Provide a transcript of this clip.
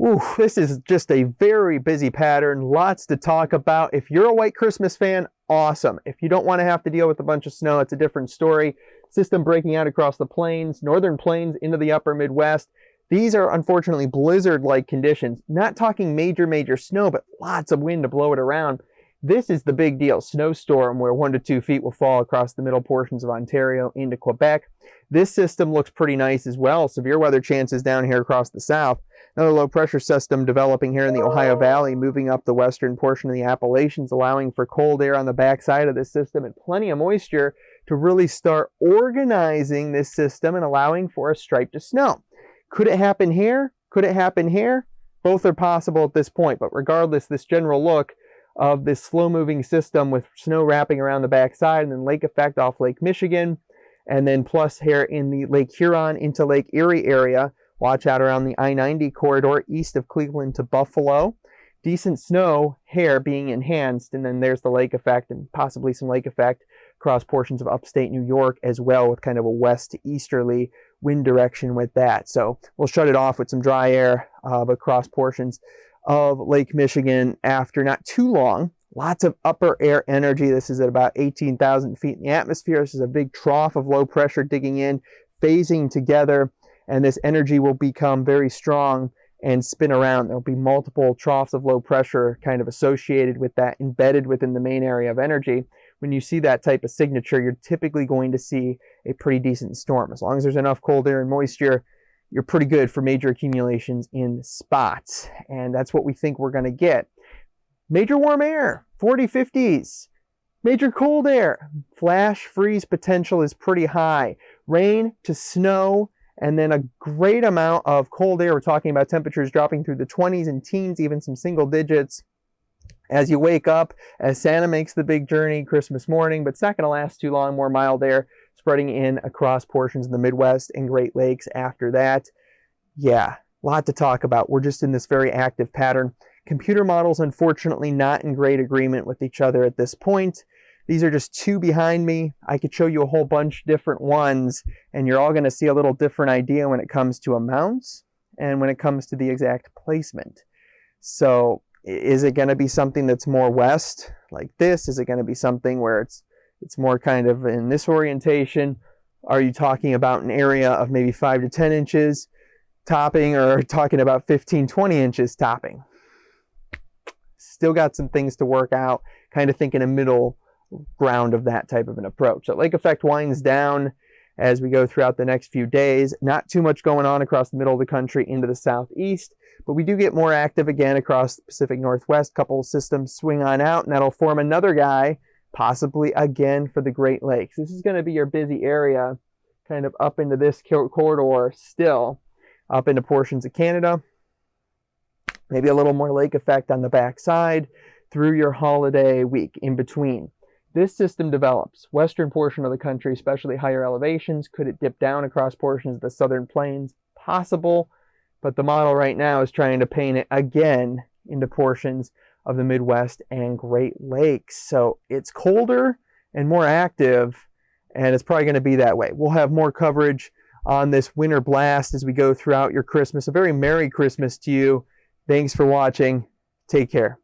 Ooh, this is just a very busy pattern. Lots to talk about. If you're a white Christmas fan, awesome. If you don't want to have to deal with a bunch of snow, it's a different story. System breaking out across the plains, northern plains into the upper Midwest. These are unfortunately blizzard-like conditions. Not talking major snow, but lots of wind to blow it around. This is the big deal, snowstorm, where 1 to 2 feet will fall across the middle portions of Ontario into Quebec. This system looks pretty nice as well. Severe weather chances down here across the south. Another low pressure system developing here in the Ohio Valley, moving up the western portion of the Appalachians, allowing for cold air on the backside of this system and plenty of moisture to really start organizing this system and allowing for a stripe to snow. Could it happen here? Could it happen here? Both are possible at this point, but regardless, this general look of this slow-moving system with snow wrapping around the backside and then lake effect off Lake Michigan, and then plus here in the Lake Huron into Lake Erie area. Watch out around the I-90 corridor east of Cleveland to Buffalo. Decent snow here being enhanced, and then there's the lake effect and possibly some lake effect across portions of upstate New York as well, with kind of a west to easterly wind direction with that. So we'll shut it off with some dry air across portions of Lake Michigan after not too long. Lots of upper air energy. This is at about 18,000 feet in the atmosphere. This is a big trough of low pressure digging in, phasing together, and this energy will become very strong and spin around. There'll be multiple troughs of low pressure kind of associated with that, embedded within the main area of energy. When you see that type of signature, you're typically going to see a pretty decent storm. As long as there's enough cold air and moisture, you're pretty good for major accumulations in spots. And that's what we think we're going to get. Major warm air, 40, 50s. Major cold air, flash freeze potential is pretty high. Rain to snow, and then a great amount of cold air. We're talking about temperatures dropping through the 20s and teens, even some single digits. As you wake up, as Santa makes the big journey Christmas morning, but it's not going to last too long. More mild air spreading in across portions of the Midwest and Great Lakes after that. Yeah, a lot to talk about. We're just in this very active pattern. Computer models, unfortunately, not in great agreement with each other at this point. These are just two behind me. I could show you a whole bunch different ones, and you're all going to see a little different idea when it comes to amounts and when it comes to the exact placement. So is it going to be something that's more west like this? Is it going to be something where it's more kind of in this orientation? Are you talking about an area of maybe 5 to 10 inches topping, or talking about 15, 20 inches topping? Still got some things to work out, kind of thinking a middle ground of that type of an approach. So lake effect winds down as we go throughout the next few days. Not too much going on across the middle of the country into the southeast, but we do get more active again across the Pacific Northwest. Couple systems swing on out, and that'll form another guy, possibly again for the Great Lakes. This is going to be your busy area, kind of up into this corridor still, up into portions of Canada. Maybe a little more lake effect on the backside through your holiday week in between. This system develops western portion of the country, especially higher elevations. Could it dip down across portions of the southern plains? Possible, but the model right now is trying to paint it again into portions of the Midwest and Great Lakes. So it's colder and more active, and it's probably going to be that way. We'll have more coverage on this winter blast as we go throughout your Christmas. A very Merry Christmas to you. Thanks for watching. Take care.